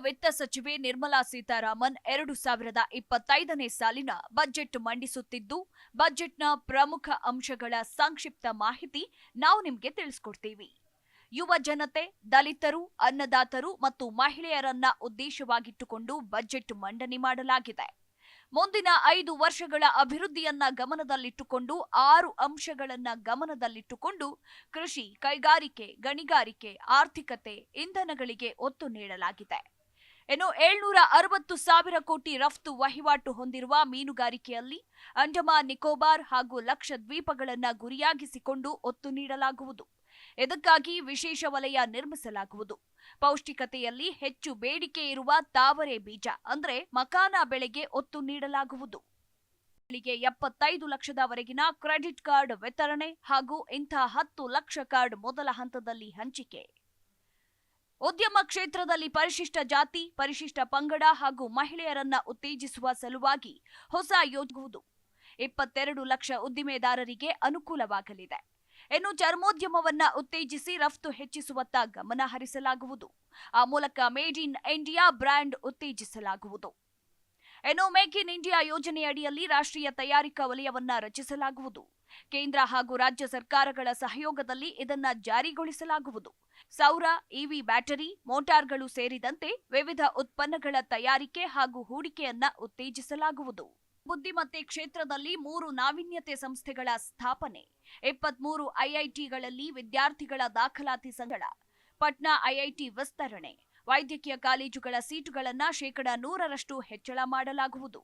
ವಿತ್ತ ಸಚಿವೆ ನಿರ್ಮಲಾ ಸೀತಾರಾಮನ್ 2025ನೇ ಸಾಲಿನ ಬಜೆಟ್ ಮಂಡಿಸುತ್ತಿದ್ದು, ಬಜೆಟ್ನ ಪ್ರಮುಖ ಅಂಶಗಳ ಸಂಕ್ಷಿಪ್ತ ಮಾಹಿತಿ ನಾವು ನಿಮಗೆ ತಿಳಿಸ್ಕೊಡ್ತೀವಿ. ಯುವ ಜನತೆ, ದಲಿತರು, ಅನ್ನದಾತರು ಮತ್ತು ಮಹಿಳೆಯರನ್ನ ಉದ್ದೇಶವಾಗಿಟ್ಟುಕೊಂಡು ಬಜೆಟ್ ಮಂಡನೆ ಮಾಡಲಾಗಿದೆ. ಮುಂದಿನ 5 ವರ್ಷಗಳ ಅಭಿವೃದ್ಧಿಯನ್ನ ಗಮನದಲ್ಲಿಟ್ಟುಕೊಂಡು 6 ಅಂಶಗಳನ್ನ ಗಮನದಲ್ಲಿಟ್ಟುಕೊಂಡು ಕೃಷಿ, ಕೈಗಾರಿಕೆ, ಗಣಿಗಾರಿಕೆ, ಆರ್ಥಿಕತೆ, ಇಂಧನಗಳಿಗೆ ಒತ್ತು ನೀಡಲಾಗಿದೆ. ಇನ್ನು 760,000 ಕೋಟಿ ರಫ್ತು ವಹಿವಾಟು ಹೊಂದಿರುವ ಮೀನುಗಾರಿಕೆಯಲ್ಲಿ ಅಂಡಮಾನ್ ನಿಕೋಬಾರ್ ಹಾಗೂ ಲಕ್ಷದ್ವೀಪಗಳನ್ನ ಗುರಿಯಾಗಿಸಿಕೊಂಡು ಒತ್ತು ನೀಡಲಾಗುವುದು. ಇದಕ್ಕಾಗಿ ವಿಶೇಷ ವಲಯ ನಿರ್ಮಿಸಲಾಗುವುದು. ಪೌಷ್ಟಿಕತೆಯಲ್ಲಿ ಹೆಚ್ಚು ಬೇಡಿಕೆ ಇರುವ ತಾವರೆ ಬೀಜ ಅಂದ್ರೆ ಮಕಾನ ಬೆಳೆಗೆ ಒತ್ತು ನೀಡಲಾಗುವುದು. 75 ಲಕ್ಷದವರೆಗಿನ ಕ್ರೆಡಿಟ್ ಕಾರ್ಡ್ ವಿತರಣೆ ಹಾಗೂ ಇಂಥ 10 ಲಕ್ಷ ಕಾರ್ಡ್ ಮೊದಲ ಹಂತದಲ್ಲಿ ಹಂಚಿಕೆ. ಉದ್ಯಮ ಕ್ಷೇತ್ರದಲ್ಲಿ ಪರಿಶಿಷ್ಟ ಜಾತಿ, ಪರಿಶಿಷ್ಟ ಪಂಗಡ ಹಾಗೂ ಮಹಿಳೆಯರನ್ನ ಉತ್ತೇಜಿಸುವ ಸಲುವಾಗಿ ಹೊಸ ಯೋಜನೆ 22 ಲಕ್ಷ ಉದ್ದಿಮೆದಾರರಿಗೆ ಅನುಕೂಲವಾಗಲಿದೆ. ಇನ್ನು ಚರ್ಮೋದ್ಯಮವನ್ನ ಉತ್ತೇಜಿಸಿ ರಫ್ತು ಹೆಚ್ಚಿಸುವತ್ತ ಗಮನ ಹರಿಸಲಾಗುವುದು. ಆ ಮೂಲಕ ಮೇಡ್ ಇನ್ ಇಂಡಿಯಾ ಬ್ರ್ಯಾಂಡ್ ಉತ್ತೇಜಿಸಲಾಗುವುದು. ಇನ್ನು ಮೇಕ್ ಇನ್ ಇಂಡಿಯಾ ಯೋಜನೆಯಡಿಯಲ್ಲಿ ರಾಷ್ಟ್ರೀಯ ತಯಾರಿಕಾ ವಲಯವನ್ನ ರಚಿಸಲಾಗುವುದು. ಕೇಂದ್ರ ಹಾಗೂ ರಾಜ್ಯ ಸರ್ಕಾರಗಳ ಸಹಯೋಗದಲ್ಲಿ ಇದನ್ನ ಜಾರಿಗೊಳಿಸಲಾಗುವುದು. ಸೌರ, ಇವಿ ಬ್ಯಾಟರಿ, ಮೋಟಾರ್ಗಳು ಸೇರಿದಂತೆ ವಿವಿಧ ಉತ್ಪನ್ನಗಳ ತಯಾರಿಕೆ ಹಾಗೂ ಹೂಡಿಕೆಯನ್ನ ಉತ್ತೇಜಿಸಲಾಗುವುದು. ಬುದ್ಧಿಮತ್ತೆ ಕ್ಷೇತ್ರದಲ್ಲಿ 3 ನಾವೀನ್ಯತೆ ಸಂಸ್ಥೆಗಳ ಸ್ಥಾಪನೆ. 23 ಐಐಟಿಗಳಲ್ಲಿ ವಿದ್ಯಾರ್ಥಿಗಳ ದಾಖಲಾತಿ ಸಂಗ್ರಹ. ಪಟ್ನಾ ಐಐಟಿ ವಿಸ್ತರಣೆ. ವೈದ್ಯಕೀಯ ಕಾಲೇಜುಗಳ ಸೀಟುಗಳನ್ನು 100% ಹೆಚ್ಚಳ ಮಾಡಲಾಗುವುದು.